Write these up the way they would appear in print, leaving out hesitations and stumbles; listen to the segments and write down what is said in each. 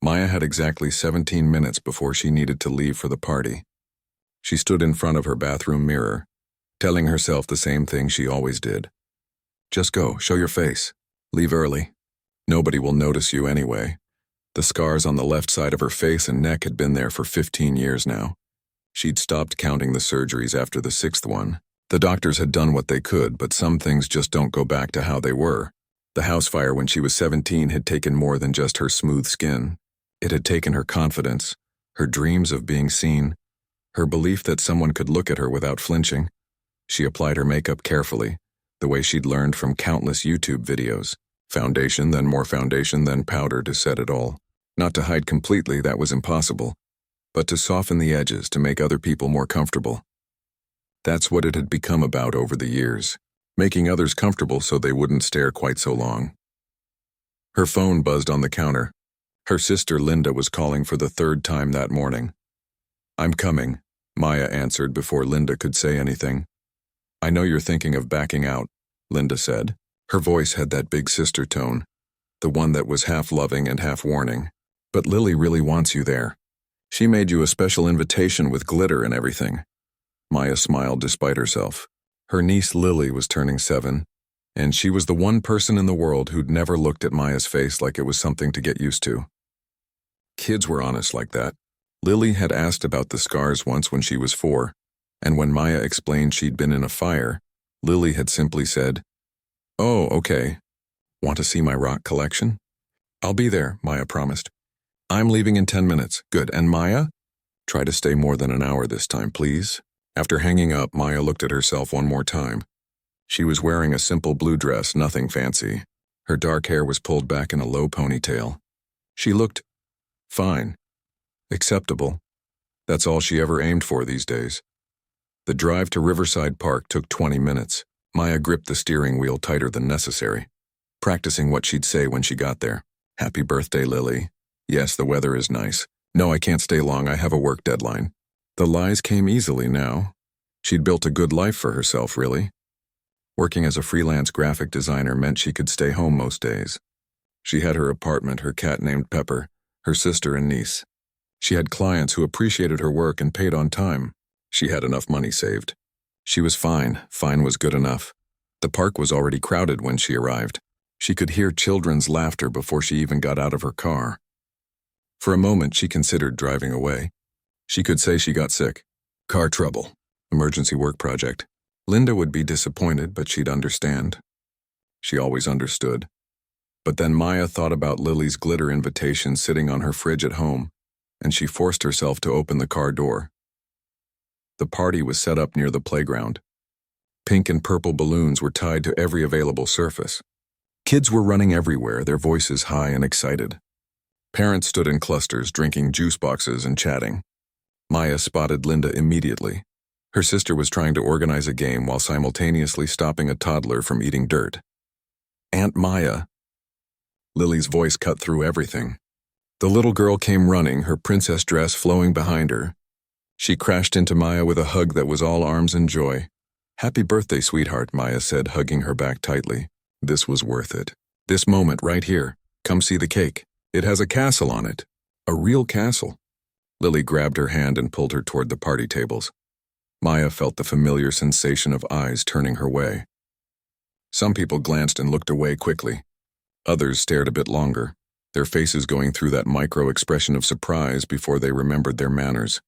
Maya had exactly 17 minutes before she needed to leave for the party. She stood in front of her bathroom mirror, telling herself the same thing she always did. Just go, show your face. Leave early. Nobody will notice you anyway. The scars on the left side of her face and neck had been there for 15 years now. She'd stopped counting the surgeries after the 6th one. The doctors had done what they could, but some things just don't go back to how they were. The house fire when she was 17 had taken more than just her smooth skin. It had taken her confidence, her dreams of being seen, her belief that someone could look at her without flinching. She applied her makeup carefully, the way she'd learned from countless YouTube videos. Foundation, then more foundation, then powder to set it all. Not to hide completely, that was impossible, but to soften the edges to make other people more comfortable. That's what it had become about over the years, making others comfortable so they wouldn't stare quite so long. Her phone buzzed on the counter. Her sister Linda was calling for the 3rd time that morning. "I'm coming," Maya answered before Linda could say anything. "I know you're thinking of backing out," Linda said. Her voice had that big sister tone, the one that was half loving and half warning. "But Lily really wants you there. She made you a special invitation with glitter and everything." Maya smiled despite herself. Her niece Lily was turning 7, and she was the one person in the world who'd never looked at Maya's face like it was something to get used to. Kids were honest like that. Lily had asked about the scars once when she was 4, and when Maya explained she'd been in a fire, Lily had simply said, "Oh, okay. Want to see my rock collection?" "I'll be there," Maya promised. "I'm leaving in 10 minutes. Good. And Maya? Try to stay more than an hour this time, please." After hanging up, Maya looked at herself one more time. She was wearing a simple blue dress, nothing fancy. Her dark hair was pulled back in a low ponytail. She looked fine. Acceptable. That's all she ever aimed for these days. The drive to Riverside Park took 20 minutes. Maya gripped the steering wheel tighter than necessary, practicing what she'd say when she got there. "Happy birthday, Lily. Yes, the weather is nice. No, I can't stay long. I have a work deadline." The lies came easily now. She'd built a good life for herself, really. Working as a freelance graphic designer meant she could stay home most days. She had her apartment, her cat named Pepper, her sister and niece. She had clients who appreciated her work and paid on time. She had enough money saved. She was fine. Fine was good enough. The park was already crowded when she arrived. She could hear children's laughter before she even got out of her car. For a moment, she considered driving away. She could say she got sick. Car trouble. Emergency work project. Linda would be disappointed, but she'd understand. She always understood. But then Maya thought about Lily's glitter invitation sitting on her fridge at home, and she forced herself to open the car door. The party was set up near the playground. Pink and purple balloons were tied to every available surface. Kids were running everywhere, their voices high and excited. Parents stood in clusters, drinking juice boxes and chatting. Maya spotted Linda immediately. Her sister was trying to organize a game while simultaneously stopping a toddler from eating dirt. "Aunt Maya." Lily's voice cut through everything. The little girl came running, her princess dress flowing behind her. She crashed into Maya with a hug that was all arms and joy. "Happy birthday, sweetheart," Maya said, hugging her back tightly. This was worth it. This moment right here. Come see the cake. It has a castle on it. A real castle. Lily grabbed her hand and pulled her toward the party tables. Maya felt the familiar sensation of eyes turning her way. Some people glanced and looked away quickly. Others stared a bit longer, their faces going through that micro-expression of surprise before they remembered their manners.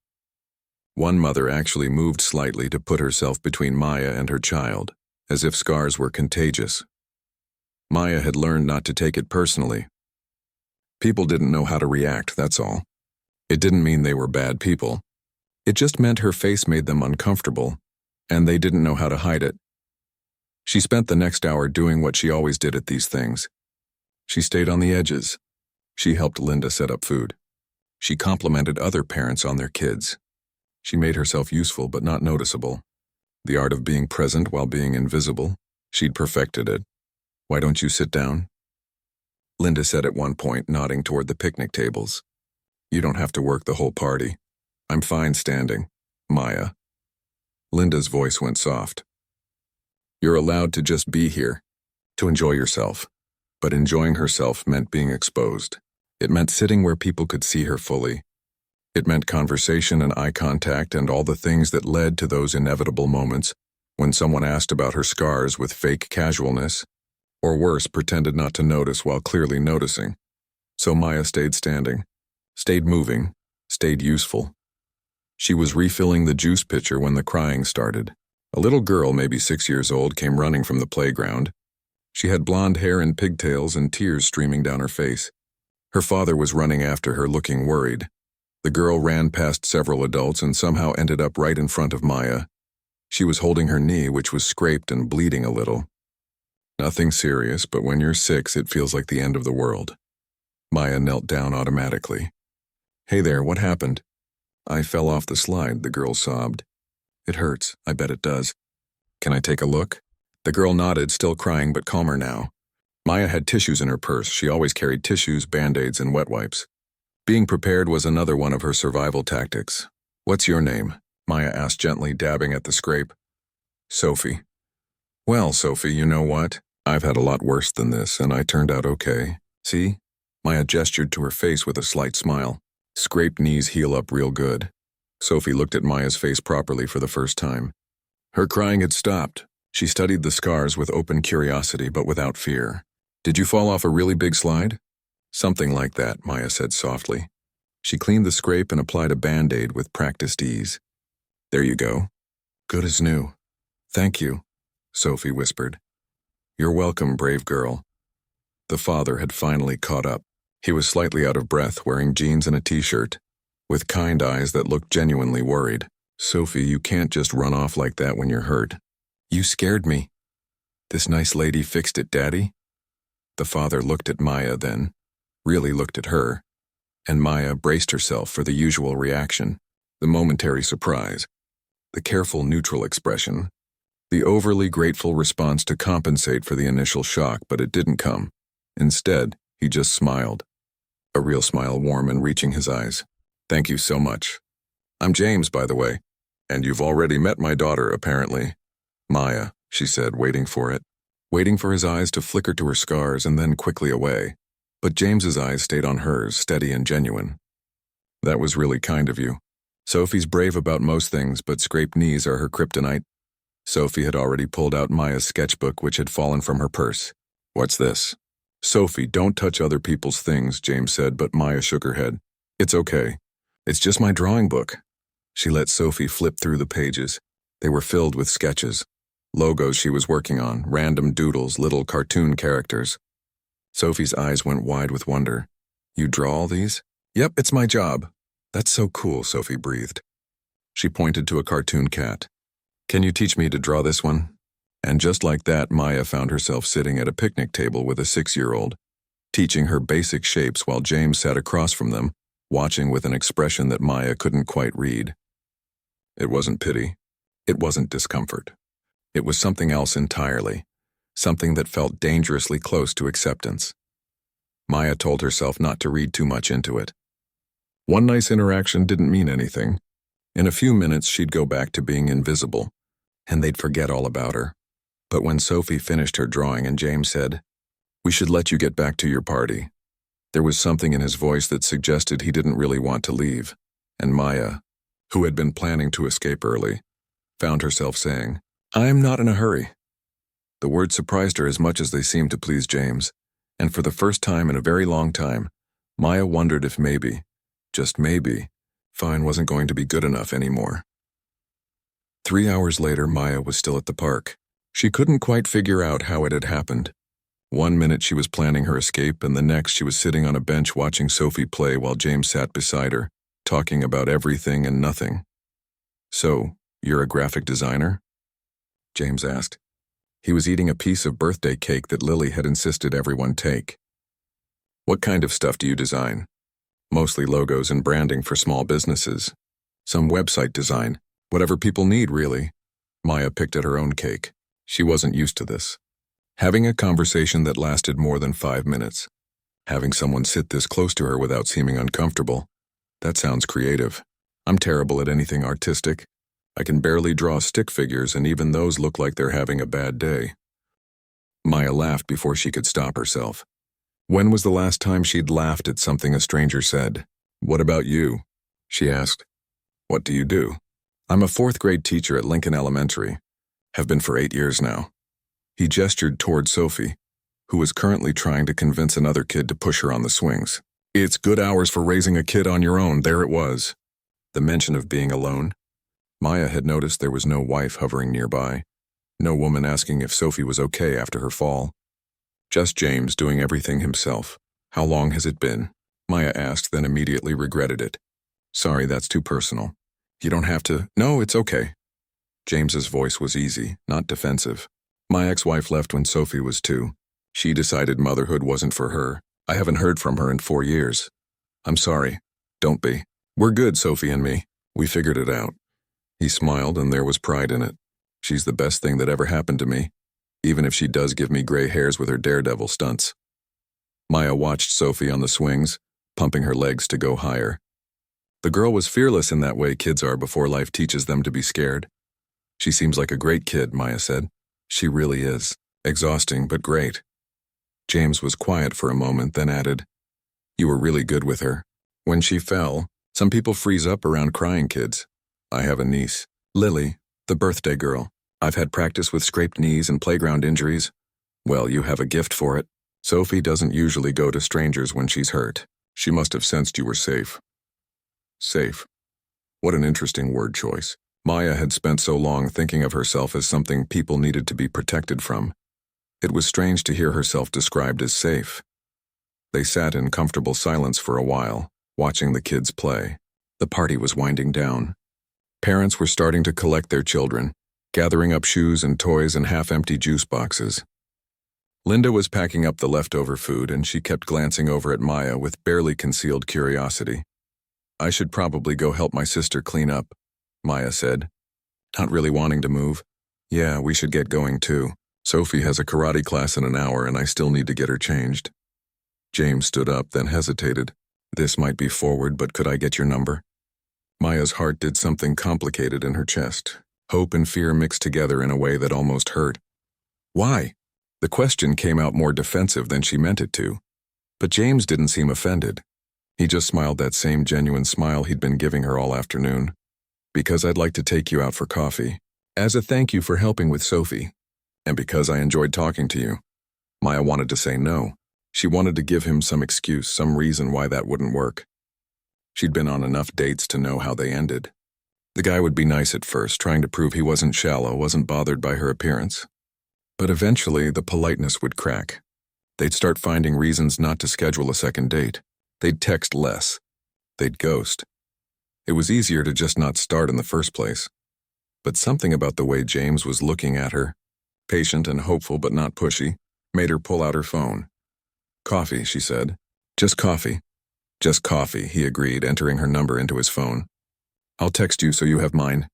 One mother actually moved slightly to put herself between Maya and her child, as if scars were contagious. Maya had learned not to take it personally. People didn't know how to react, that's all. It didn't mean they were bad people. It just meant her face made them uncomfortable, and they didn't know how to hide it. She spent the next hour doing what she always did at these things. She stayed on the edges. She helped Linda set up food. She complimented other parents on their kids. She made herself useful but not noticeable. The art of being present while being invisible, she'd perfected it. "Why don't you sit down?" Linda said at one point, nodding toward the picnic tables. "You don't have to work the whole party. I'm fine standing, Maya." Linda's voice went soft. "You're allowed to just be here, to enjoy yourself." But enjoying herself meant being exposed. It meant sitting where people could see her fully. It meant conversation and eye contact and all the things that led to those inevitable moments when someone asked about her scars with fake casualness, or worse, pretended not to notice while clearly noticing. So Maya stayed standing, stayed moving, stayed useful. She was refilling the juice pitcher when the crying started. A little girl, maybe 6 years old, came running from the playground. She had blonde hair and pigtails and tears streaming down her face. Her father was running after her, looking worried. The girl ran past several adults and somehow ended up right in front of Maya. She was holding her knee, which was scraped and bleeding a little. Nothing serious, but when you're 6, it feels like the end of the world. Maya knelt down automatically. "Hey there, what happened?" "I fell off the slide," the girl sobbed. "It hurts, I bet it does. Can I take a look?" The girl nodded, still crying but calmer now. Maya had tissues in her purse. She always carried tissues, band-aids, and wet wipes. Being prepared was another one of her survival tactics. "What's your name?" Maya asked gently, dabbing at the scrape. "Sophie." "Well, Sophie, you know what? I've had a lot worse than this, and I turned out okay. See?" Maya gestured to her face with a slight smile. "Scraped knees heal up real good." Sophie looked at Maya's face properly for the first time. Her crying had stopped. She studied the scars with open curiosity, but without fear. "Did you fall off a really big slide?" "Something like that," Maya said softly. She cleaned the scrape and applied a band-aid with practiced ease. "There you go. Good as new." "Thank you," Sophie whispered. "You're welcome, brave girl." The father had finally caught up. He was slightly out of breath, wearing jeans and a t-shirt, with kind eyes that looked genuinely worried. "Sophie, you can't just run off like that when you're hurt. You scared me." "This nice lady fixed it, Daddy?" The father looked at Maya then, really looked at her, and Maya braced herself for the usual reaction, the momentary surprise, the careful neutral expression, the overly grateful response to compensate for the initial shock, but it didn't come. Instead, he just smiled, a real smile, warm and reaching his eyes. "Thank you so much. I'm James, by the way, and you've already met my daughter, apparently." "Maya," she said, waiting for it, waiting for his eyes to flicker to her scars and then quickly away. But James's eyes stayed on hers, steady and genuine. "That was really kind of you." Sophie's brave about most things, but scraped knees are her kryptonite. Sophie had already pulled out Maya's sketchbook, which had fallen from her purse. "What's this?" "Sophie, don't touch other people's things," James said, but Maya shook her head. "It's okay. It's just my drawing book." She let Sophie flip through the pages. They were filled with sketches, logos she was working on, random doodles, little cartoon characters. Sophie's eyes went wide with wonder. "You draw all these?" "Yep, it's my job." "That's so cool," Sophie breathed. She pointed to a cartoon cat. "Can you teach me to draw this one?" And just like that, Maya found herself sitting at a picnic table with a 6-year-old, teaching her basic shapes while James sat across from them, watching with an expression that Maya couldn't quite read. It wasn't pity. It wasn't discomfort. It was something else entirely, something that felt dangerously close to acceptance. Maya told herself not to read too much into it. One nice interaction didn't mean anything. In a few minutes, she'd go back to being invisible, and they'd forget all about her. But when Sophie finished her drawing and James said, "We should let you get back to your party," there was something in his voice that suggested he didn't really want to leave, and Maya, who had been planning to escape early, found herself saying, "I'm not in a hurry." The words surprised her as much as they seemed to please James, and for the first time in a very long time, Maya wondered if maybe, just maybe, fine wasn't going to be good enough anymore. 3 hours later, Maya was still at the park. She couldn't quite figure out how it had happened. One minute she was planning her escape, and the next she was sitting on a bench watching Sophie play while James sat beside her, talking about everything and nothing. "So, you're a graphic designer?" James asked. He was eating a piece of birthday cake that Lily had insisted everyone take. "What kind of stuff do you design?" "Mostly logos and branding for small businesses. Some website design. Whatever people need, really." Maya picked at her own cake. She wasn't used to this. Having a conversation that lasted more than 5 minutes. Having someone sit this close to her without seeming uncomfortable. That sounds creative. I'm terrible at anything artistic. I can barely draw stick figures, and even those look like they're having a bad day. Maya laughed before she could stop herself. When was the last time she'd laughed at something a stranger said? "What about you?" she asked. "What do you do?" "I'm a fourth-grade teacher at Lincoln Elementary. Have been for 8 years now." He gestured toward Sophie, who was currently trying to convince another kid to push her on the swings. "It's good hours for raising a kid on your own," there it was. The mention of being alone. Maya had noticed there was no wife hovering nearby, no woman asking if Sophie was okay after her fall. Just James doing everything himself. "How long has it been?" Maya asked, then immediately regretted it. "Sorry, that's too personal. You don't have to." "No, it's okay." James's voice was easy, not defensive. "My ex-wife left when Sophie was 2. She decided motherhood wasn't for her. I haven't heard from her in 4 years. I'm sorry. Don't be. We're good, Sophie and me. We figured it out." He smiled, and there was pride in it. "She's the best thing that ever happened to me, even if she does give me gray hairs with her daredevil stunts." Maya watched Sophie on the swings, pumping her legs to go higher. The girl was fearless in that way kids are before life teaches them to be scared. "She seems like a great kid," Maya said. "She really is. Exhausting, but great." James was quiet for a moment, then added, "You were really good with her. When she fell, some people freeze up around crying kids. I have a niece, Lily, the birthday girl. I've had practice with scraped knees and playground injuries. Well, you have a gift for it. Sophie doesn't usually go to strangers when she's hurt. She must have sensed you were safe." Safe. What an interesting word choice. Maya had spent so long thinking of herself as something people needed to be protected from. It was strange to hear herself described as safe. They sat in comfortable silence for a while, watching the kids play. The party was winding down. Parents were starting to collect their children, gathering up shoes and toys in half-empty juice boxes. Linda was packing up the leftover food, and she kept glancing over at Maya with barely concealed curiosity. "I should probably go help my sister clean up," Maya said, not really wanting to move. "Yeah, we should get going too. Sophie has a karate class in an hour, and I still need to get her changed." James stood up, then hesitated. "This might be forward, but could I get your number?" Maya's heart did something complicated in her chest. Hope and fear mixed together in a way that almost hurt. "Why?" The question came out more defensive than she meant it to. But James didn't seem offended. He just smiled that same genuine smile he'd been giving her all afternoon. "Because I'd like to take you out for coffee. As a thank you for helping with Sophie. And because I enjoyed talking to you." Maya wanted to say no. She wanted to give him some excuse, some reason why that wouldn't work. She'd been on enough dates to know how they ended. The guy would be nice at first, trying to prove he wasn't shallow, wasn't bothered by her appearance. But eventually, the politeness would crack. They'd start finding reasons not to schedule a second date. They'd text less. They'd ghost. It was easier to just not start in the first place. But something about the way James was looking at her, patient and hopeful but not pushy, made her pull out her phone. "Coffee," she said. "Just coffee." "Just coffee," he agreed, entering her number into his phone. "I'll text you so you have mine."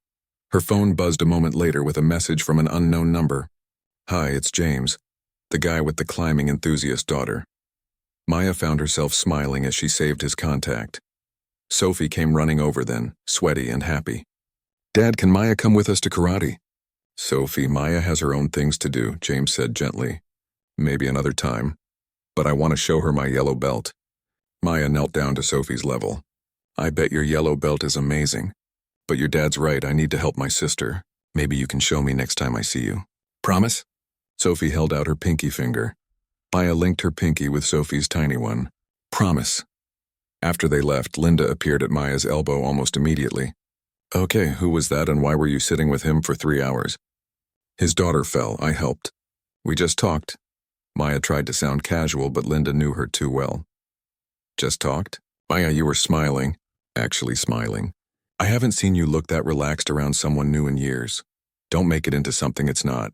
Her phone buzzed a moment later with a message from an unknown number. "Hi, it's James, the guy with the climbing enthusiast daughter." Maya found herself smiling as she saved his contact. Sophie came running over then, sweaty and happy. "Dad, can Maya come with us to karate?" "Sophie, Maya has her own things to do," James said gently. "Maybe another time. But I want to show her my yellow belt." Maya knelt down to Sophie's level. "I bet your yellow belt is amazing. But your dad's right, I need to help my sister. Maybe you can show me next time I see you. Promise?" Sophie held out her pinky finger. Maya linked her pinky with Sophie's tiny one. "Promise." After they left, Linda appeared at Maya's elbow almost immediately. "Okay, who was that and why were you sitting with him for 3 hours?" "His daughter fell. I helped. We just talked." Maya tried to sound casual, but Linda knew her too well. "Just talked?" "Maya, you were smiling." "Actually smiling. I haven't seen you look that relaxed around someone new in years. Don't make it into something it's not."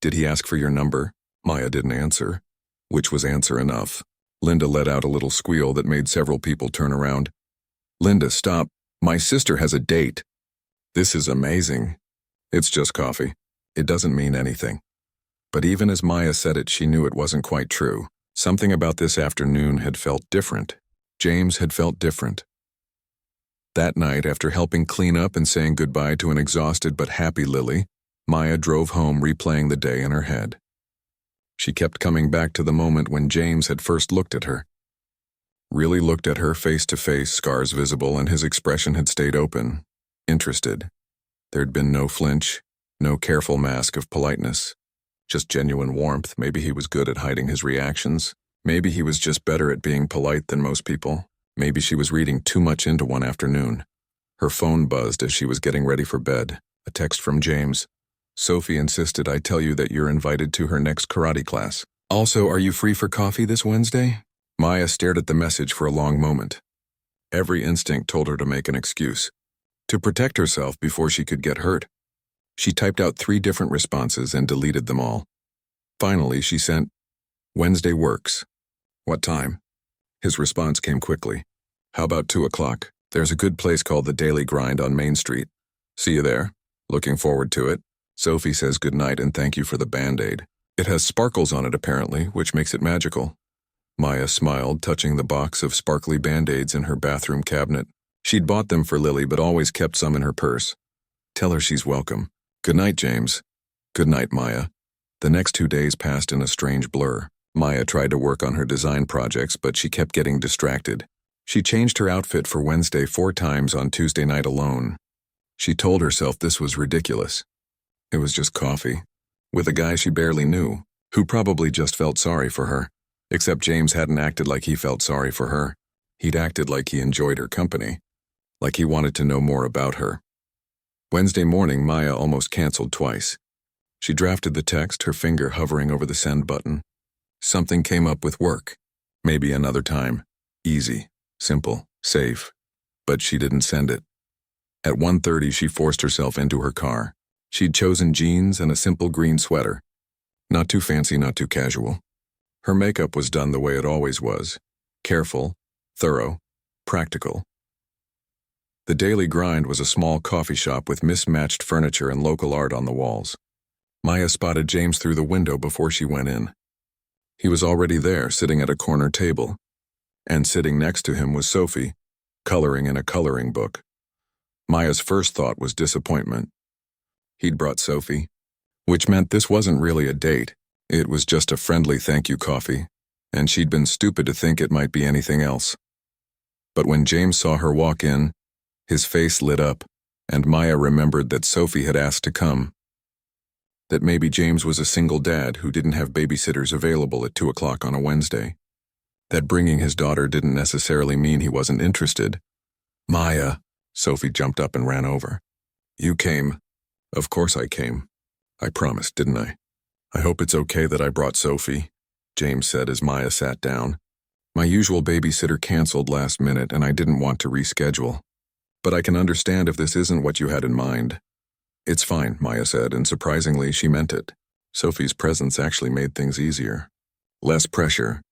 "Did he ask for your number?" Maya didn't answer, which was answer enough. Linda let out a little squeal that made several people turn around. "Linda, stop. My sister has a date." "This is amazing." "It's just coffee. It doesn't mean anything." But even as Maya said it, she knew it wasn't quite true. Something about this afternoon had felt different. James had felt different. That night, after helping clean up and saying goodbye to an exhausted but happy Lily, Maya drove home replaying the day in her head. She kept coming back to the moment when James had first looked at her. Really looked at her face to face, scars visible, and his expression had stayed open, interested. There'd been no flinch, no careful mask of politeness. Just genuine warmth. Maybe he was good at hiding his reactions. Maybe he was just better at being polite than most people. Maybe she was reading too much into one afternoon. Her phone buzzed as she was getting ready for bed. A text from James. Sophie insisted I tell you that you're invited to her next karate class. Also, are you free for coffee this Wednesday? Maya stared at the message for a long moment. Every instinct told her to make an excuse, to protect herself before she could get hurt. She typed out 3 different responses and deleted them all. Finally, she sent, Wednesday works. What time? His response came quickly. How about 2 o'clock? There's a good place called the Daily Grind on Main Street. See you there. Looking forward to it. Sophie says goodnight and thank you for the Band-Aid. It has sparkles on it apparently, which makes it magical. Maya smiled, touching the box of sparkly Band-Aids in her bathroom cabinet. She'd bought them for Lily but always kept some in her purse. Tell her she's welcome. Good night, James. Good night, Maya. The next 2 days passed in a strange blur. Maya tried to work on her design projects, but she kept getting distracted. She changed her outfit for Wednesday 4 times on Tuesday night alone. She told herself this was ridiculous. It was just coffee, with a guy she barely knew, who probably just felt sorry for her. Except James hadn't acted like he felt sorry for her. He'd acted like he enjoyed her company, like he wanted to know more about her. Wednesday morning, Maya almost canceled twice. She drafted the text, her finger hovering over the send button. Something came up with work. Maybe another time. Easy, simple, safe. But she didn't send it. At 1:30, she forced herself into her car. She'd chosen jeans and a simple green sweater. Not too fancy, not too casual. Her makeup was done the way it always was. Careful, thorough, practical. The Daily Grind was a small coffee shop with mismatched furniture and local art on the walls. Maya spotted James through the window before she went in. He was already there, sitting at a corner table. And sitting next to him was Sophie, coloring in a coloring book. Maya's first thought was disappointment. He'd brought Sophie, which meant this wasn't really a date. It was just a friendly thank you coffee, and she'd been stupid to think it might be anything else. But when James saw her walk in, his face lit up, and Maya remembered that Sophie had asked to come. That maybe James was a single dad who didn't have babysitters available at 2 o'clock on a Wednesday. That bringing his daughter didn't necessarily mean he wasn't interested. Maya, Sophie jumped up and ran over. You came. Of course I came. I promised, didn't I? I hope it's okay that I brought Sophie, James said as Maya sat down. My usual babysitter canceled last minute and I didn't want to reschedule. But I can understand if this isn't what you had in mind. It's fine, Maya said, and surprisingly, she meant it. Sophie's presence actually made things easier. Less pressure.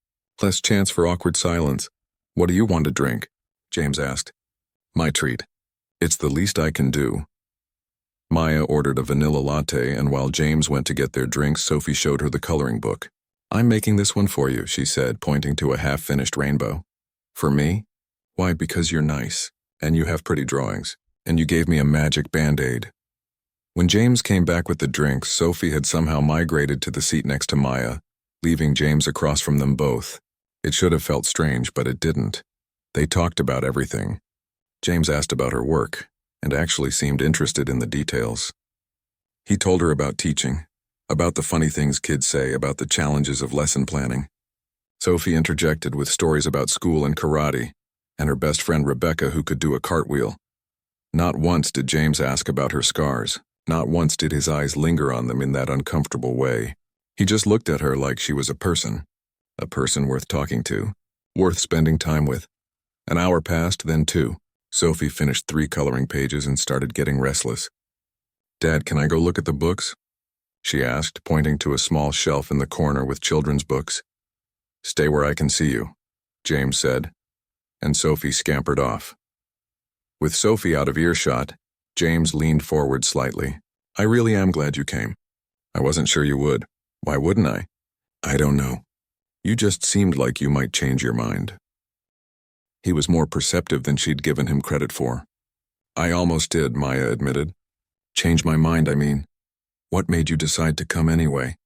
Less chance for awkward silence. What do you want to drink? James asked. My treat. It's the least I can do. Maya ordered a vanilla latte, and while James went to get their drinks, Sophie showed her the coloring book. I'm making this one for you, she said, pointing to a half-finished rainbow. For me? Why, because you're nice, and you have pretty drawings, and you gave me a magic Band-Aid. When James came back with the drinks, Sophie had somehow migrated to the seat next to Maya, leaving James across from them both. It should have felt strange, but it didn't. They talked about everything. James asked about her work, and actually seemed interested in the details. He told her about teaching, about the funny things kids say, about the challenges of lesson planning. Sophie interjected with stories about school and karate, and her best friend Rebecca who could do a cartwheel. Not once did James ask about her scars. Not once did his eyes linger on them in that uncomfortable way. He just looked at her like she was a person worth talking to, worth spending time with. An hour passed, then 2. Sophie finished 3 coloring pages and started getting restless. Dad, can I go look at the books? She asked, pointing to a small shelf in the corner with children's books. Stay where I can see you, James said, and Sophie scampered off. With Sophie out of earshot, James leaned forward slightly. I really am glad you came. I wasn't sure you would. Why wouldn't I? I don't know. You just seemed like you might change your mind. He was more perceptive than she'd given him credit for. I almost did, Maya admitted. Change my mind, I mean. What made you decide to come anyway?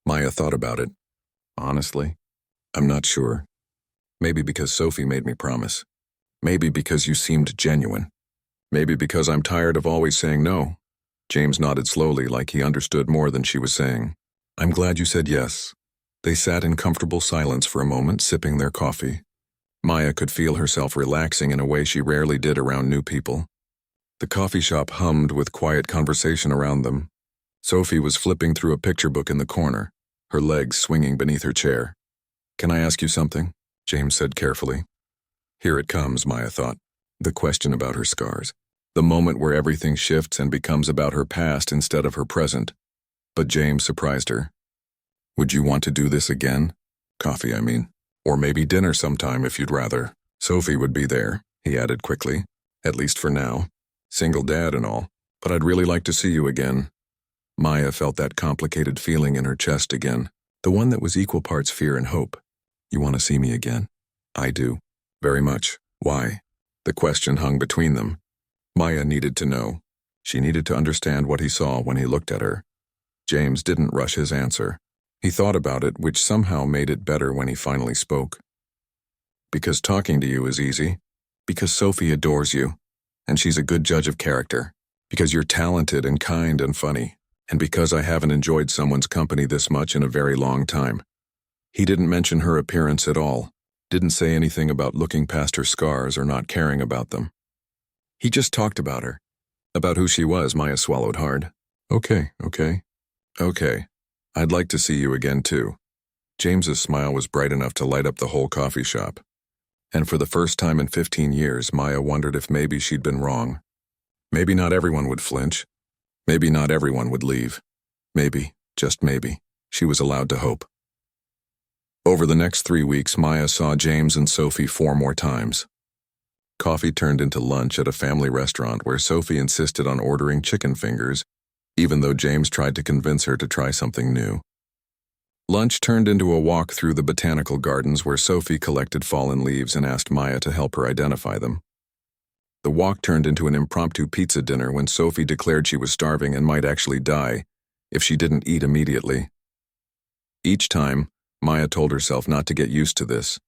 Maya thought about it. Honestly, I'm not sure. Maybe because Sophie made me promise. Maybe because you seemed genuine. Maybe because I'm tired of always saying no. James nodded slowly, like he understood more than she was saying. I'm glad you said yes. They sat in comfortable silence for a moment, sipping their coffee. Maya could feel herself relaxing in a way she rarely did around new people. The coffee shop hummed with quiet conversation around them. Sophie was flipping through a picture book in the corner, her legs swinging beneath her chair. Can I ask you something? James said carefully. Here it comes, Maya thought. The question about her scars. The moment where everything shifts and becomes about her past instead of her present. But James surprised her. Would you want to do this again? Coffee, I mean. Or maybe dinner sometime if you'd rather. Sophie would be there, he added quickly. At least for now. Single dad and all. But I'd really like to see you again. Maya felt that complicated feeling in her chest again. The one that was equal parts fear and hope. You want to see me again? I do. Very much. Why? The question hung between them. Maya needed to know. She needed to understand what he saw when he looked at her. James didn't rush his answer. He thought about it, which somehow made it better when he finally spoke. Because talking to you is easy. Because Sophie adores you. And she's a good judge of character. Because you're talented and kind and funny. And because I haven't enjoyed someone's company this much in a very long time. He didn't mention her appearance at all. Didn't say anything about looking past her scars or not caring about them. He just talked about her. About who she was. Maya swallowed hard. Okay. I'd like to see you again too. James's smile was bright enough to light up the whole coffee shop. And for the first time in 15 years, Maya wondered if maybe she'd been wrong. Maybe not everyone would flinch. Maybe not everyone would leave. Maybe, just maybe, she was allowed to hope. Over the next 3 weeks, Maya saw James and Sophie 4 more times. Coffee turned into lunch at a family restaurant where Sophie insisted on ordering chicken fingers, even though James tried to convince her to try something new. Lunch turned into a walk through the botanical gardens where Sophie collected fallen leaves and asked Maya to help her identify them. The walk turned into an impromptu pizza dinner when Sophie declared she was starving and might actually die if she didn't eat immediately. Each time, Maya told herself not to get used to this,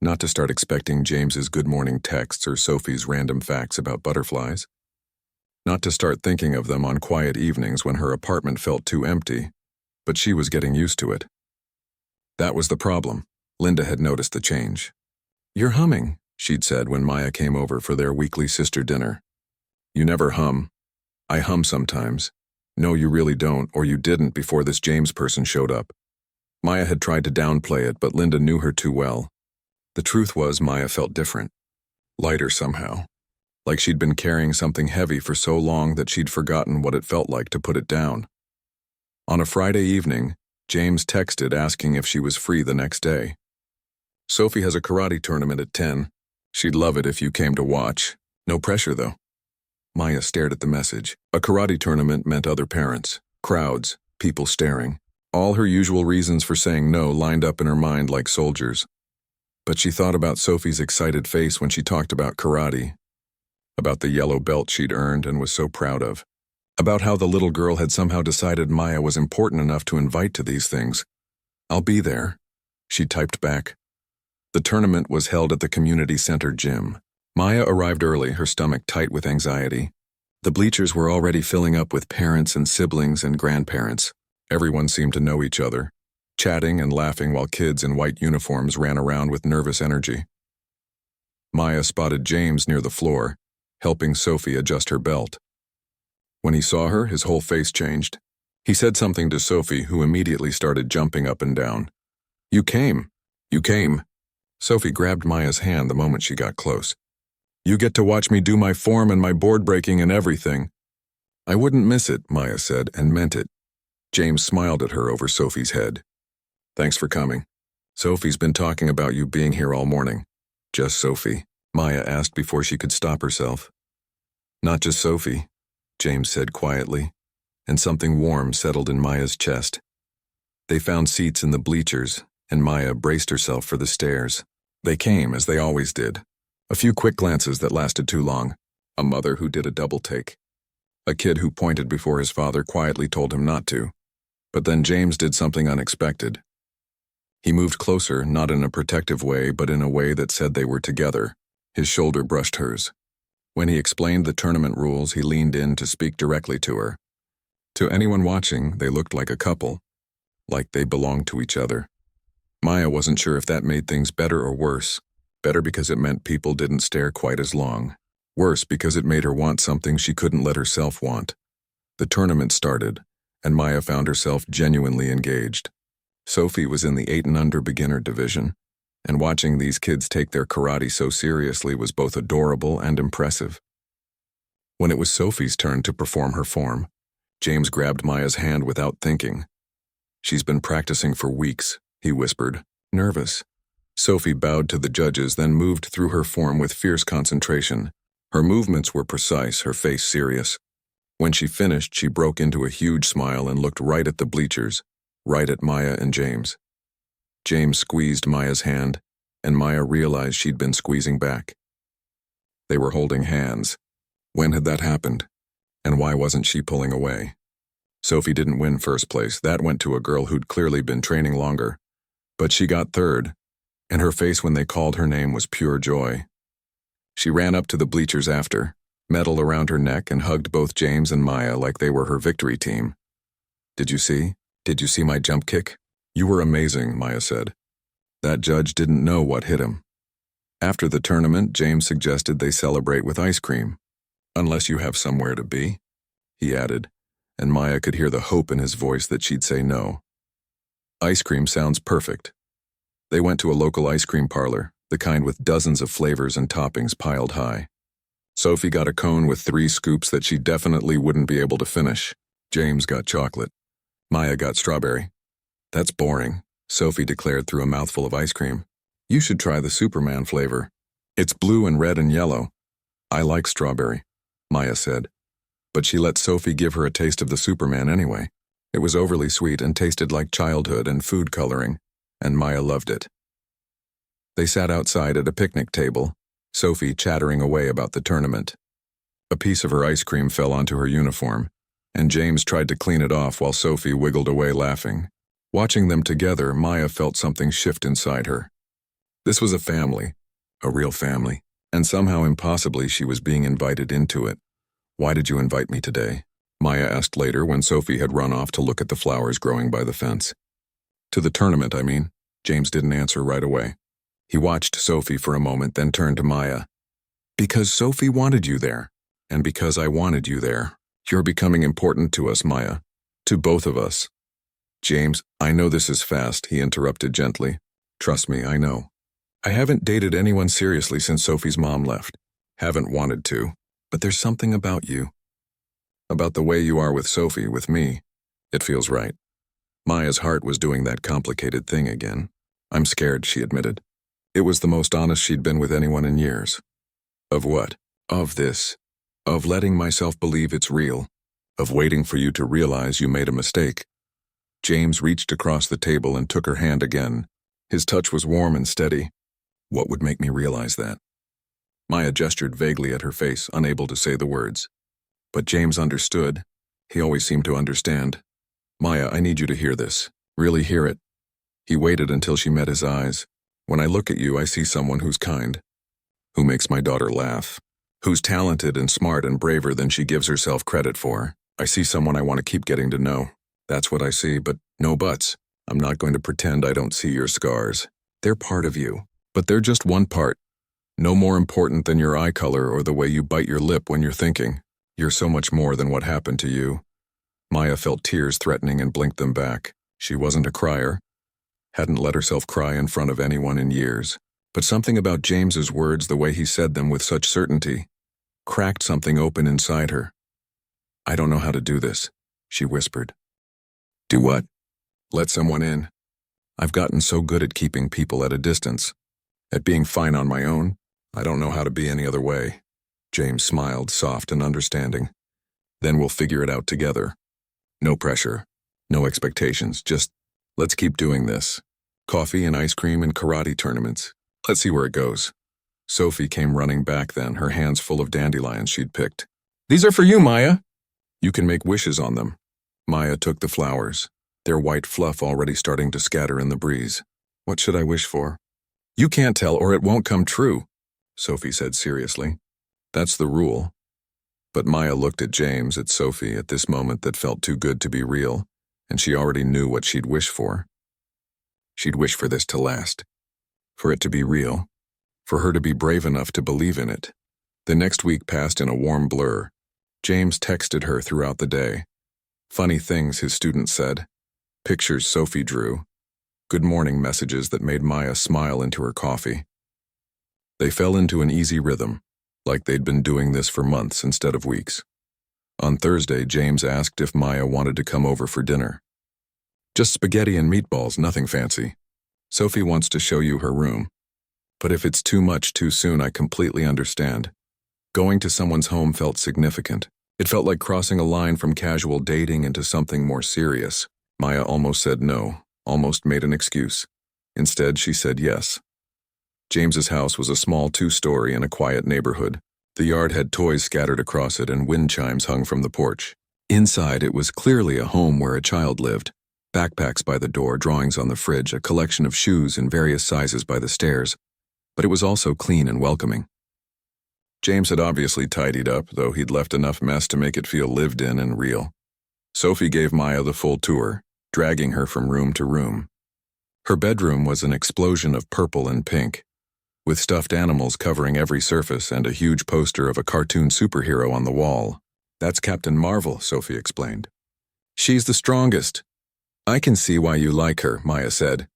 not to start expecting James's good morning texts or Sophie's random facts about butterflies, not to start thinking of them on quiet evenings when her apartment felt too empty, but she was getting used to it. That was the problem. Linda had noticed the change. You're humming, she'd said when Maya came over for their weekly sister dinner. You never hum. I hum sometimes. No, you really don't, or you didn't before this James person showed up. Maya had tried to downplay it, but Linda knew her too well. The truth was Maya felt different. Lighter somehow. Like she'd been carrying something heavy for so long that she'd forgotten what it felt like to put it down. On a Friday evening, James texted asking if she was free the next day. Sophie has a karate tournament at 10. She'd love it if you came to watch. No pressure, though. Maya stared at the message. A karate tournament meant other parents, crowds, people staring. All her usual reasons for saying no lined up in her mind like soldiers. But she thought about Sophie's excited face when she talked about karate, about the yellow belt she'd earned and was so proud of, about how the little girl had somehow decided Maya was important enough to invite to these things. I'll be there, she typed back. The tournament was held at the community center gym. Maya arrived early, her stomach tight with anxiety. The bleachers were already filling up with parents and siblings and grandparents. Everyone seemed to know each other, chatting and laughing while kids in white uniforms ran around with nervous energy. Maya spotted James near the floor, helping Sophie adjust her belt. When he saw her, his whole face changed. He said something to Sophie, who immediately started jumping up and down. You came. Sophie grabbed Maya's hand the moment she got close. You get to watch me do my form and my board breaking and everything. I wouldn't miss it, Maya said, and meant it. James smiled at her over Sophie's head. Thanks for coming. Sophie's been talking about you being here all morning. Just Sophie? Maya asked before she could stop herself. Not just Sophie, James said quietly, and something warm settled in Maya's chest. They found seats in the bleachers, and Maya braced herself for the stares. They came, as they always did. A few quick glances that lasted too long. A mother who did a double take. A kid who pointed before his father quietly told him not to. But then James did something unexpected. He moved closer, not in a protective way, but in a way that said they were together. His shoulder brushed hers. When he explained the tournament rules, he leaned in to speak directly to her. To anyone watching, they looked like a couple, like they belonged to each other. Maya wasn't sure if that made things better or worse. Better because it meant people didn't stare quite as long. Worse because it made her want something she couldn't let herself want. The tournament started, and Maya found herself genuinely engaged. Sophie was in the 8 and under beginner division, and watching these kids take their karate so seriously was both adorable and impressive. When it was Sophie's turn to perform her form, James grabbed Maya's hand without thinking. "She's been practicing for weeks," he whispered, nervous. Sophie bowed to the judges, then moved through her form with fierce concentration. Her movements were precise, her face serious. When she finished, she broke into a huge smile and looked right at the bleachers, right at Maya and James. James squeezed Maya's hand, and Maya realized she'd been squeezing back. They were holding hands. When had that happened? And why wasn't she pulling away? Sophie didn't win first place. That went to a girl who'd clearly been training longer. But she got third, and her face when they called her name was pure joy. She ran up to the bleachers after, medal around her neck, and hugged both James and Maya like they were her victory team. Did you see my jump kick? You were amazing," Maya said. That judge didn't know what hit him. After the tournament, James suggested they celebrate with ice cream. "Unless you have somewhere to be," he added, and Maya could hear the hope in his voice that she'd say no. Ice cream sounds perfect. They went to a local ice cream parlor, the kind with dozens of flavors and toppings piled high. Sophie got a cone with 3 scoops that she definitely wouldn't be able to finish. James got chocolate. Maya got strawberry. "That's boring," Sophie declared through a mouthful of ice cream. "You should try the Superman flavor. It's blue and red and yellow." "I like strawberry," Maya said. But she let Sophie give her a taste of the Superman anyway. It was overly sweet and tasted like childhood and food coloring, and Maya loved it. They sat outside at a picnic table, Sophie chattering away about the tournament. A piece of her ice cream fell onto her uniform, and James tried to clean it off while Sophie wiggled away laughing. Watching them together, Maya felt something shift inside her. This was a family, a real family, and somehow impossibly she was being invited into it. "Why did you invite me today?" Maya asked later when Sophie had run off to look at the flowers growing by the fence. "To the tournament, I mean." James didn't answer right away. He watched Sophie for a moment, then turned to Maya. "Because Sophie wanted you there, and because I wanted you there. You're becoming important to us, Maya. To both of us." "James, I know this is fast," he interrupted gently. "Trust me, I know. I haven't dated anyone seriously since Sophie's mom left. Haven't wanted to. But there's something about you. About the way you are with Sophie, with me. It feels right." Maya's heart was doing that complicated thing again. "I'm scared," she admitted. It was the most honest she'd been with anyone in years. "Of what?" "Of this. Of letting myself believe it's real. Of waiting for you to realize you made a mistake." James reached across the table and took her hand again. His touch was warm and steady. "What would make me realize that?" Maya gestured vaguely at her face, unable to say the words. But James understood. He always seemed to understand. "Maya, I need you to hear this. Really hear it." He waited until she met his eyes. "When I look at you, I see someone who's kind, who makes my daughter laugh, who's talented and smart and braver than she gives herself credit for. I see someone I want to keep getting to know. That's what I see, but no buts. I'm not going to pretend I don't see your scars. They're part of you, but they're just one part. No more important than your eye color or the way you bite your lip when you're thinking. You're so much more than what happened to you." Maya felt tears threatening and blinked them back. She wasn't a crier. Hadn't let herself cry in front of anyone in years. But something about James's words, the way he said them with such certainty, cracked something open inside her. "I don't know how to do this," she whispered. "Do what?" "Let someone in. I've gotten so good at keeping people at a distance, at being fine on my own. I don't know how to be any other way." James smiled, soft and understanding. "Then we'll figure it out together. No pressure, no expectations, just let's keep doing this. Coffee and ice cream and karate tournaments. Let's see where it goes." Sophie came running back then, her hands full of dandelions she'd picked. "These are for you, Maya." "You can make wishes on them." Maya took the flowers. their white fluff already starting to scatter in the breeze. What should I wish for? You can't tell or it won't come true, Sophie said seriously. That's the rule. But Maya looked at James, at Sophie, at this moment that felt too good to be real, and she already knew what she'd wish for. She'd wish for this to last, for it to be real, for her to be brave enough to believe in it. The next week passed in a warm blur. James texted her throughout the day. Funny things his students said, pictures Sophie drew, good morning messages that made Maya smile into her coffee. They fell into an easy rhythm, like they'd been doing this for months instead of weeks. On Thursday, James asked if Maya wanted to come over for dinner. Just spaghetti and meatballs, nothing fancy. Sophie wants to show you her room. But if it's too much too soon, I completely understand. Going to someone's home felt significant. It felt like crossing a line from casual dating into something more serious. Maya almost said no, almost made an excuse. Instead, she said yes. James's house was a small 2-story in a quiet neighborhood. The yard had toys scattered across it and wind chimes hung from the porch. Inside, it was clearly a home where a child lived. Backpacks by the door, drawings on the fridge, a collection of shoes in various sizes by the stairs. But it was also clean and welcoming. James had obviously tidied up, though he'd left enough mess to make it feel lived in and real. Sophie gave Maya the full tour, dragging her from room to room. Her bedroom was an explosion of purple and pink, with stuffed animals covering every surface and a huge poster of a cartoon superhero on the wall. That's Captain Marvel, Sophie explained. She's the strongest. I can see why you like her, Maya said.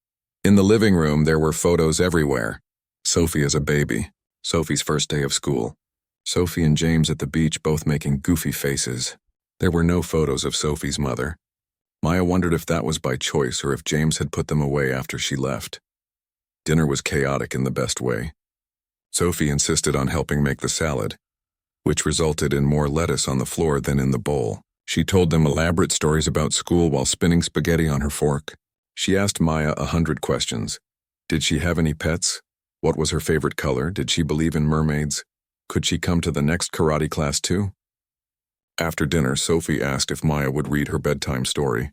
In the living room, there were photos everywhere. Sophie as a baby, Sophie's first day of school. Sophie and James at the beach both making goofy faces. There were no photos of Sophie's mother. Maya wondered if that was by choice or if James had put them away after she left. Dinner was chaotic in the best way. Sophie insisted on helping make the salad, which resulted in more lettuce on the floor than in the bowl. She told them elaborate stories about school while spinning spaghetti on her fork. She asked Maya 100 questions. Did she have any pets? What was her favorite color? Did she believe in mermaids? Could she come to the next karate class too? After dinner, Sophie asked if Maya would read her bedtime story.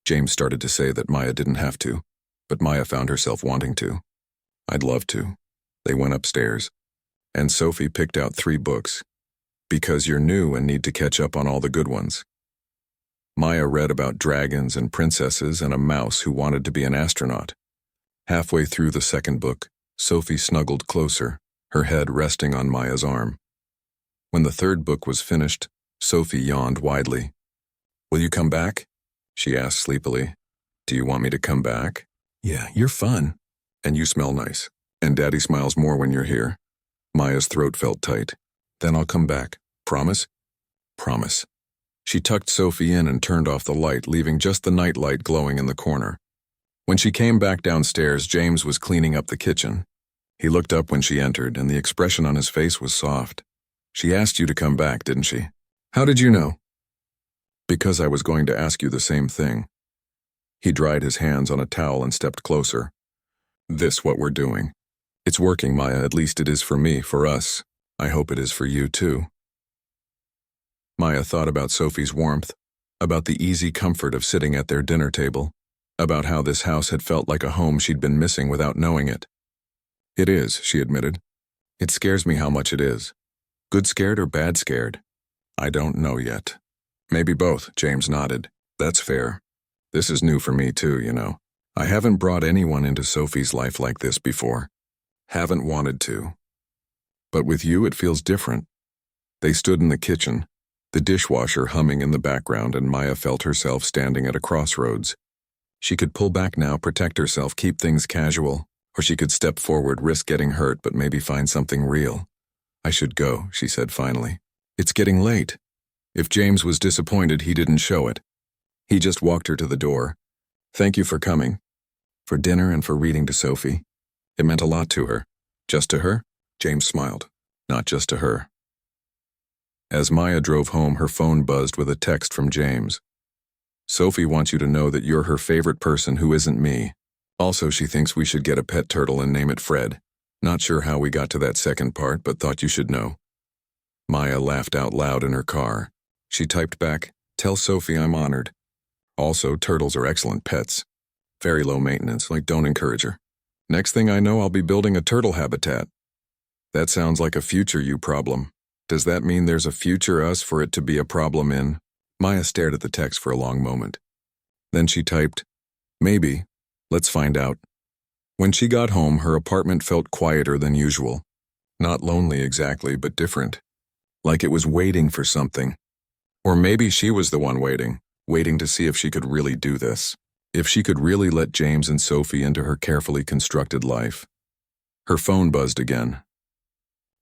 James started to say that Maya didn't have to, but Maya found herself wanting to. I'd love to. They went upstairs, and Sophie picked out 3 books, because you're new and need to catch up on all the good ones. Maya read about dragons and princesses and a mouse who wanted to be an astronaut. Halfway through the second book, Sophie snuggled closer, her head resting on Maya's arm. When the third book was finished, Sophie yawned widely. Will you come back? She asked sleepily. Do you want me to come back? Yeah, you're fun. And you smell nice. And Daddy smiles more when you're here. Maya's throat felt tight. Then I'll come back. Promise? Promise. She tucked Sophie in and turned off the light, leaving just the night light glowing in the corner. When she came back downstairs, James was cleaning up the kitchen. He looked up when she entered, and the expression on his face was soft. She asked you to come back, didn't she? How did you know? Because I was going to ask you the same thing. He dried his hands on a towel and stepped closer. This what we're doing. It's working, Maya, at least it is for me, for us. I hope it is for you, too. Maya thought about Sophie's warmth, about the easy comfort of sitting at their dinner table, about how this house had felt like a home she'd been missing without knowing it. It is, she admitted. It scares me how much it is. Good scared or bad scared? I don't know yet. Maybe both, James nodded. That's fair. This is new for me too, you know. I haven't brought anyone into Sophie's life like this before. Haven't wanted to. But with you it feels different. They stood in the kitchen, the dishwasher humming in the background, and Maya felt herself standing at a crossroads. She could pull back now, protect herself, keep things casual, or she could step forward, risk getting hurt, but maybe find something real. I should go, she said finally. It's getting late. If James was disappointed, he didn't show it. He just walked her to the door. Thank you for coming. For dinner and for reading to Sophie. It meant a lot to her. Just to her? James smiled. Not just to her. As Maya drove home, her phone buzzed with a text from James. Sophie wants you to know that you're her favorite person who isn't me. Also, she thinks we should get a pet turtle and name it Fred. Not sure how we got to that second part, but thought you should know. Maya laughed out loud in her car. She typed back, tell Sophie I'm honored. Also, turtles are excellent pets. Very low maintenance, like don't encourage her. Next thing I know, I'll be building a turtle habitat. That sounds like a future you problem. Does that mean there's a future us for it to be a problem in? Maya stared at the text for a long moment. Then she typed, maybe. Let's find out. When she got home, her apartment felt quieter than usual. Not lonely exactly, but different. Like it was waiting for something. Or maybe she was the one waiting to see if she could really do this. If she could really let James and Sophie into her carefully constructed life. Her phone buzzed again.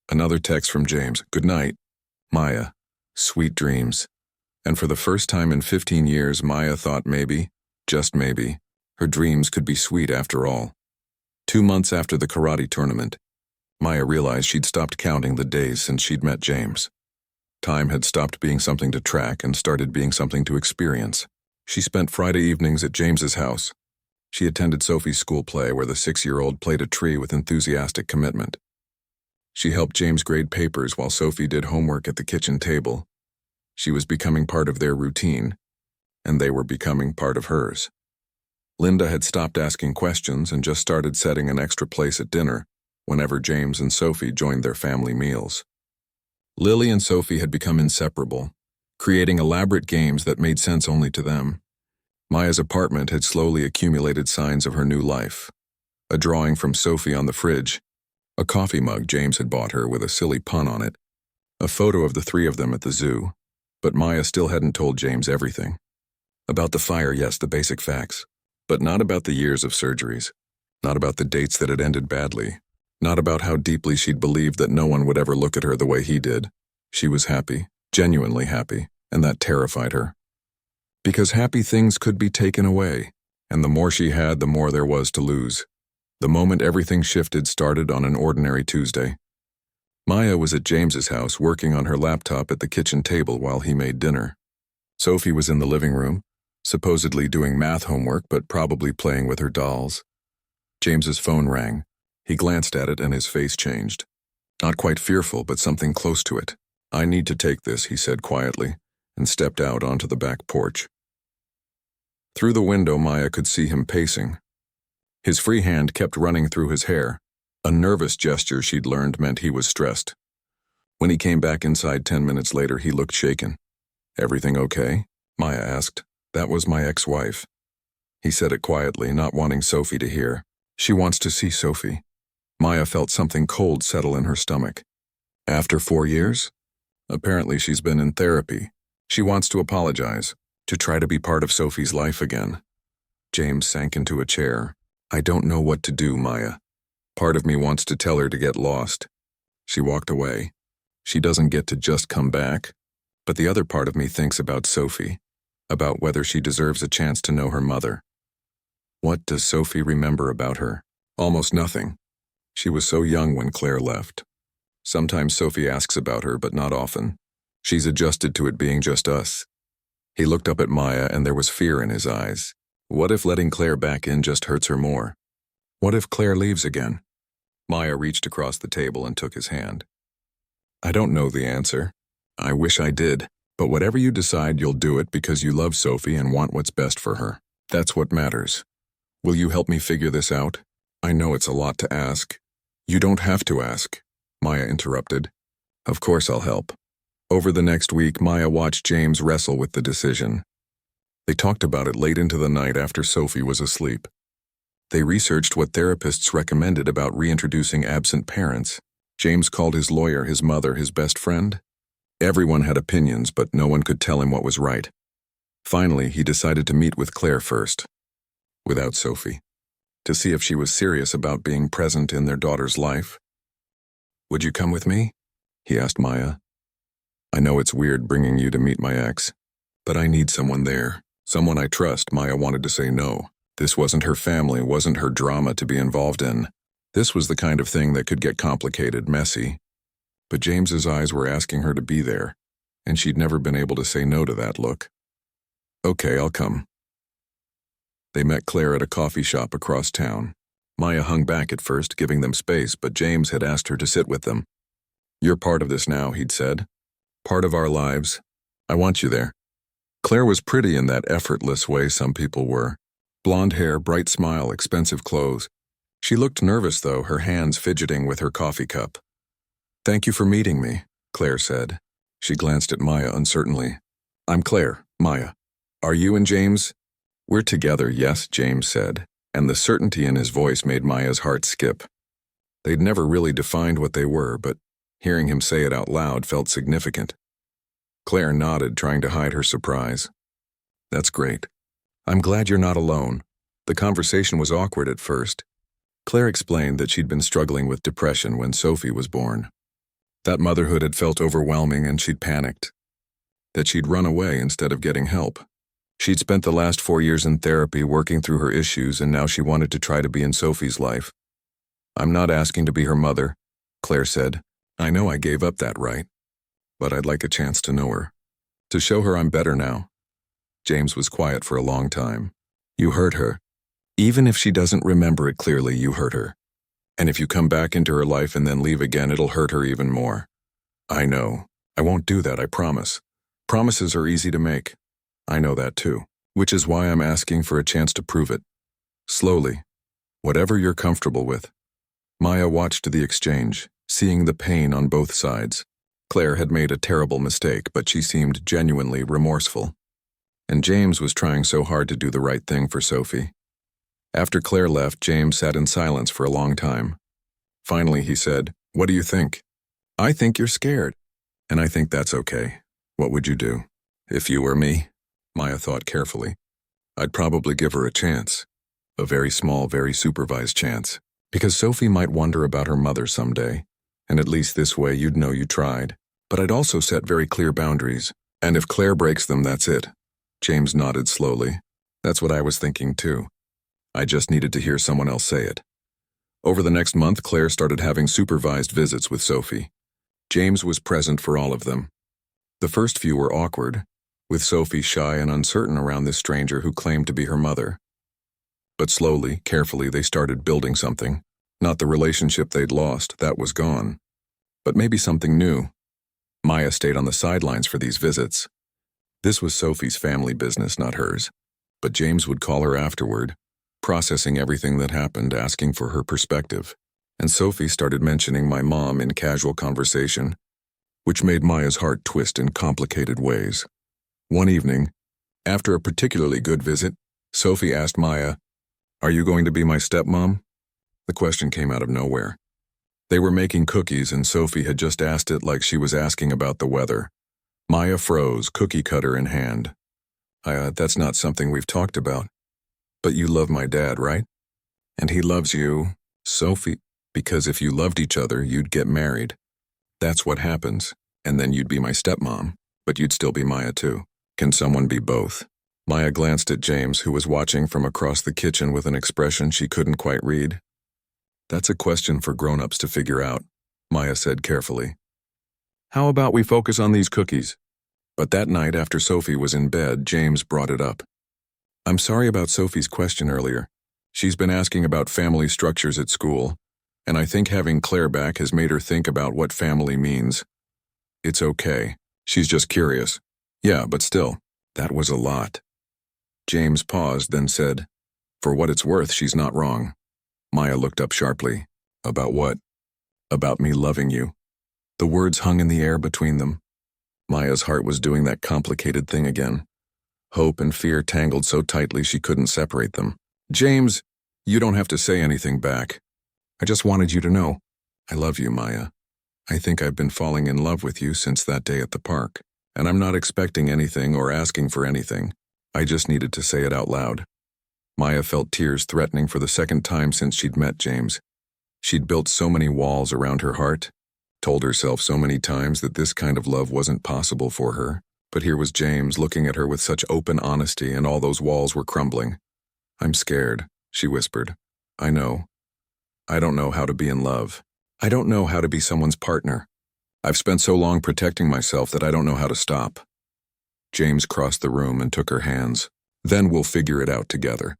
Another text from James. Good night, Maya. Sweet dreams. And for the first time in 15 years, Maya thought maybe, just maybe, her dreams could be sweet after all. 2 months after the karate tournament, Maya realized she'd stopped counting the days since she'd met James. Time had stopped being something to track and started being something to experience. She spent Friday evenings at James's house. She attended Sophie's school play where the 6-year-old played a tree with enthusiastic commitment. She helped James grade papers while Sophie did homework at the kitchen table. She was becoming part of their routine, and they were becoming part of hers. Linda had stopped asking questions and just started setting an extra place at dinner whenever James and Sophie joined their family meals. Lily and Sophie had become inseparable, creating elaborate games that made sense only to them. Maya's apartment had slowly accumulated signs of her new life. A drawing from Sophie on the fridge, a coffee mug James had bought her with a silly pun on it, a photo of the three of them at the zoo. But Maya still hadn't told James everything. About the fire, yes, the basic facts, but not about the years of surgeries, not about the dates that had ended badly, not about how deeply she'd believed that no one would ever look at her the way he did. She was happy, genuinely happy, and that terrified her. Because happy things could be taken away, and the more she had, the more there was to lose. The moment everything shifted started on an ordinary Tuesday. Maya was at James's house working on her laptop at the kitchen table while he made dinner. Sophie was in the living room, supposedly doing math homework but probably playing with her dolls. James's phone rang. He glanced at it and his face changed. Not quite fearful, but something close to it. I need to take this, he said quietly, and stepped out onto the back porch. Through the window, Maya could see him pacing. His free hand kept running through his hair. A nervous gesture she'd learned meant he was stressed. When he came back inside 10 minutes later, he looked shaken. Everything okay? Maya asked. That was my ex-wife. He said it quietly, not wanting Sophie to hear. She wants to see Sophie. Maya felt something cold settle in her stomach. After 4 years? Apparently she's been in therapy. She wants to apologize, to try to be part of Sophie's life again. James sank into a chair. I don't know what to do, Maya. Part of me wants to tell her to get lost. She walked away. She doesn't get to just come back. But the other part of me thinks about Sophie, about whether she deserves a chance to know her mother. What does Sophie remember about her? Almost nothing. She was so young when Claire left. Sometimes Sophie asks about her, but not often. She's adjusted to it being just us. He looked up at Maya and there was fear in his eyes. What if letting Claire back in just hurts her more? What if Claire leaves again? Maya reached across the table and took his hand. I don't know the answer. I wish I did. But whatever you decide, you'll do it because you love Sophie and want what's best for her. That's what matters. Will you help me figure this out? I know it's a lot to ask. You don't have to ask, Maya interrupted. Of course I'll help. Over the next week, Maya watched James wrestle with the decision. They talked about it late into the night after Sophie was asleep. They researched what therapists recommended about reintroducing absent parents. James called his lawyer, his mother, his best friend. Everyone had opinions, but no one could tell him what was right. Finally, he decided to meet with Claire first, without Sophie, to see if she was serious about being present in their daughter's life. Would you come with me? He asked Maya. I know it's weird bringing you to meet my ex, but I need someone there, someone I trust. Maya wanted to say no. This wasn't her family, wasn't her drama to be involved in. This was the kind of thing that could get complicated, messy. But James's eyes were asking her to be there, and she'd never been able to say no to that look. Okay, I'll come. They met Claire at a coffee shop across town. Maya hung back at first, giving them space, but James had asked her to sit with them. You're part of this now, he'd said. Part of our lives. I want you there. Claire was pretty in that effortless way some people were. Blonde hair, bright smile, expensive clothes. She looked nervous, though, her hands fidgeting with her coffee cup. "Thank you for meeting me," Claire said. She glanced at Maya uncertainly. "I'm Claire, Maya. Are you and James?" "We're together, yes," James said, and the certainty in his voice made Maya's heart skip. They'd never really defined what they were, but hearing him say it out loud felt significant. Claire nodded, trying to hide her surprise. "That's great. I'm glad you're not alone." The conversation was awkward at first. Claire explained that she'd been struggling with depression when Sophie was born. That motherhood had felt overwhelming and she'd panicked. That she'd run away instead of getting help. She'd spent the last 4 years in therapy working through her issues, and now she wanted to try to be in Sophie's life. "I'm not asking to be her mother," Claire said. "I know I gave up that right. But I'd like a chance to know her. To show her I'm better now." James was quiet for a long time. "You hurt her. Even if she doesn't remember it clearly, you hurt her. And if you come back into her life and then leave again, it'll hurt her even more." "I know. I won't do that, I promise. Promises are easy to make. I know that too. Which is why I'm asking for a chance to prove it. Slowly. Whatever you're comfortable with." Maya watched the exchange, seeing the pain on both sides. Claire had made a terrible mistake, but she seemed genuinely remorseful. And James was trying so hard to do the right thing for Sophie. After Claire left, James sat in silence for a long time. Finally, he said, "What do you think?" "I think you're scared. And I think that's okay. What would you do?" "If you were me," Maya thought carefully, "I'd probably give her a chance. A very small, very supervised chance. Because Sophie might wonder about her mother someday. And at least this way you'd know you tried. But I'd also set very clear boundaries. And if Claire breaks them, that's it." James nodded slowly. "That's what I was thinking too. I just needed to hear someone else say it." Over the next month, Claire started having supervised visits with Sophie. James was present for all of them. The first few were awkward, with Sophie shy and uncertain around this stranger who claimed to be her mother. But slowly, carefully, they started building something. Not the relationship they'd lost, that was gone. But maybe something new. Maya stayed on the sidelines for these visits. This was Sophie's family business, not hers. But James would call her afterward, processing everything that happened, asking for her perspective. And Sophie started mentioning my mom in casual conversation, which made Maya's heart twist in complicated ways. One evening, after a particularly good visit, Sophie asked Maya, "Are you going to be my stepmom?" The question came out of nowhere. They were making cookies and Sophie had just asked it like she was asking about the weather. Maya froze, cookie cutter in hand. That's not something we've talked about." "But you love my dad, right?" "And he loves you." "Sophie, because if you loved each other, you'd get married. That's what happens, and then you'd be my stepmom, but you'd still be Maya too. Can someone be both?" Maya glanced at James, who was watching from across the kitchen with an expression she couldn't quite read. "That's a question for grown-ups to figure out," Maya said carefully. "How about we focus on these cookies?" But that night, after Sophie was in bed, James brought it up. "I'm sorry about Sophie's question earlier. She's been asking about family structures at school, and I think having Claire back has made her think about what family means. It's okay. She's just curious." "Yeah, but still, that was a lot." James paused, then said, "For what it's worth, she's not wrong." Maya looked up sharply. "About what?" "About me loving you." The words hung in the air between them. Maya's heart was doing that complicated thing again. Hope and fear tangled so tightly she couldn't separate them. "James, you don't have to say anything back. I just wanted you to know. I love you, Maya. I think I've been falling in love with you since that day at the park. And I'm not expecting anything or asking for anything. I just needed to say it out loud." Maya felt tears threatening for the second time since she'd met James. She'd built so many walls around her heart, told herself so many times that this kind of love wasn't possible for her, but here was James looking at her with such open honesty and all those walls were crumbling. "I'm scared," she whispered. "I know. I don't know how to be in love. I don't know how to be someone's partner. I've spent so long protecting myself that I don't know how to stop." James crossed the room and took her hands. "Then we'll figure it out together.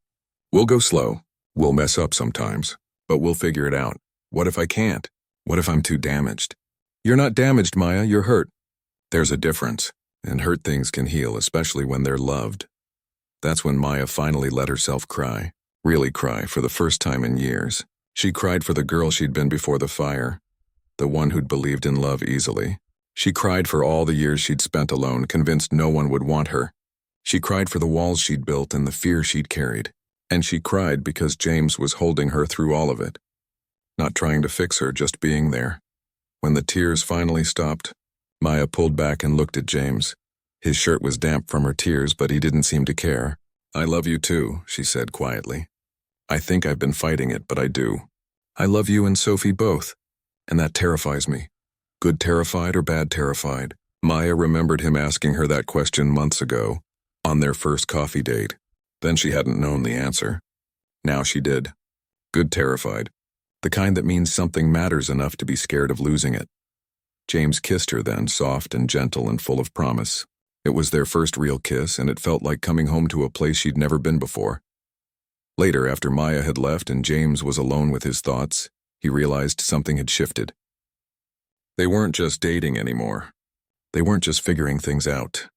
We'll go slow. We'll mess up sometimes, but we'll figure it out. What if I can't? What if I'm too damaged?" "You're not damaged, Maya, you're hurt." "There's a difference. And hurt things can heal, especially when they're loved. That's when Maya finally let herself cry. Really cry for the first time in years. She cried for the girl she'd been before the fire, the one who'd believed in love easily. She cried for all the years she'd spent alone, convinced no one would want her. She cried for the walls she'd built and the fear she'd carried. And she cried because James was holding her through all of it. Not trying to fix her, just being there. When the tears finally stopped, Maya pulled back and looked at James. His shirt was damp from her tears, but he didn't seem to care. "I love you too," she said quietly. "I think I've been fighting it, but I do. I love you and Sophie both, and that terrifies me. Good terrified or bad terrified?" Maya remembered him asking her that question months ago, on their first coffee date. Then she hadn't known the answer. Now she did. Good terrified. The kind that means something matters enough to be scared of losing it. James kissed her then, soft and gentle and full of promise. It was their first real kiss, and it felt like coming home to a place she'd never been before. Later, after Maya had left and James was alone with his thoughts, he realized something had shifted. They weren't just dating anymore. They weren't just figuring things out.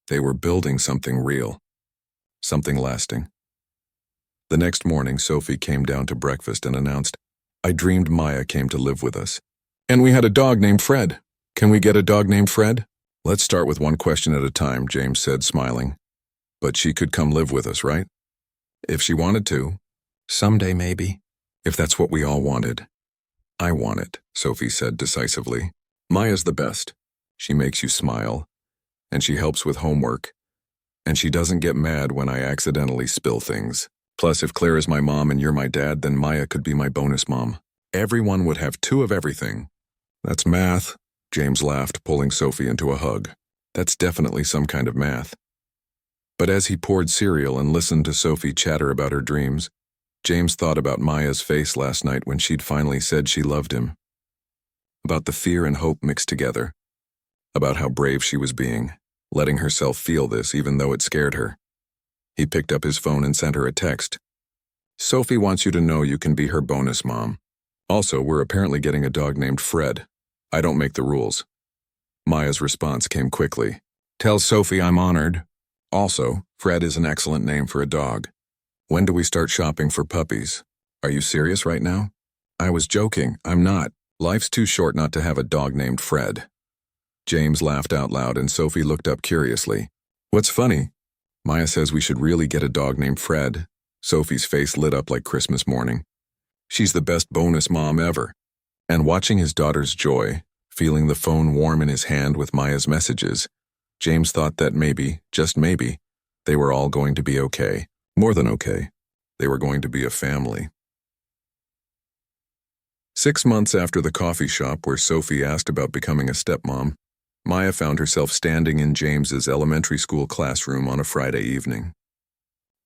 They were building something real. Something lasting. The next morning, Sophie came down to breakfast and announced, "I dreamed Maya came to live with us. And we had a dog named Fred. Can we get a dog named Fred?" "Let's start with one question at a time," James said, smiling. "But she could come live with us, right? If she wanted to. Someday, maybe. If that's what we all wanted." "I want it," Sophie said decisively. "Maya's the best. She makes you smile. And she helps with homework. And she doesn't get mad when I accidentally spill things. Plus, if Claire is my mom and you're my dad, then Maya could be my bonus mom. Everyone would have two of everything." "That's math," James laughed, pulling Sophie into a hug. "That's definitely some kind of math." But as he poured cereal and listened to Sophie chatter about her dreams, James thought about Maya's face last night when she'd finally said she loved him. About the fear and hope mixed together. About how brave she was being, letting herself feel this even though it scared her. He picked up his phone and sent her a text. "Sophie wants you to know you can be her bonus mom. Also, we're apparently getting a dog named Fred. I don't make the rules." Maya's response came quickly. "Tell Sophie I'm honored. Also, Fred is an excellent name for a dog. When do we start shopping for puppies? Are you serious right now?" "I was joking. I'm not. Life's too short not to have a dog named Fred." James laughed out loud and Sophie looked up curiously. "What's funny?" "Maya says we should really get a dog named Fred." Sophie's face lit up like Christmas morning. She's the best bonus mom ever. And watching his daughter's joy, feeling the phone warm in his hand with Maya's messages, James thought that maybe, just maybe, they were all going to be okay. More than okay. They were going to be a family. 6 months after the coffee shop where Sophie asked about becoming a stepmom, Maya found herself standing in James's elementary school classroom on a Friday evening.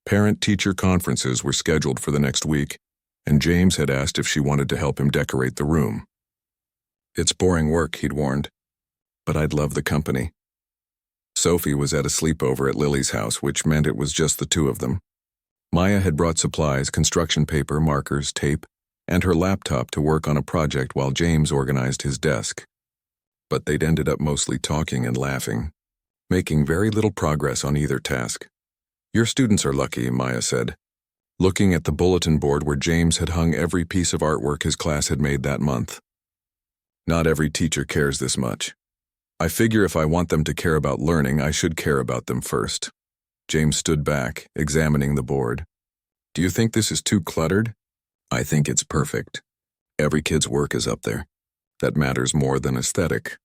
Parent-teacher conferences were scheduled for the next week, and James had asked if she wanted to help him decorate the room. "It's boring work," he'd warned, "but I'd love the company." Sophie was at a sleepover at Lily's house, which meant it was just the two of them. Maya had brought supplies, construction paper, markers, tape, and her laptop to work on a project while James organized his desk. But they'd ended up mostly talking and laughing, making very little progress on either task. "Your students are lucky," Maya said, looking at the bulletin board where James had hung every piece of artwork his class had made that month. "Not every teacher cares this much. I figure if I want them to care about learning, I should care about them first." James stood back, examining the board. "Do you think this is too cluttered?" "I think it's perfect. Every kid's work is up there. That matters more than aesthetic."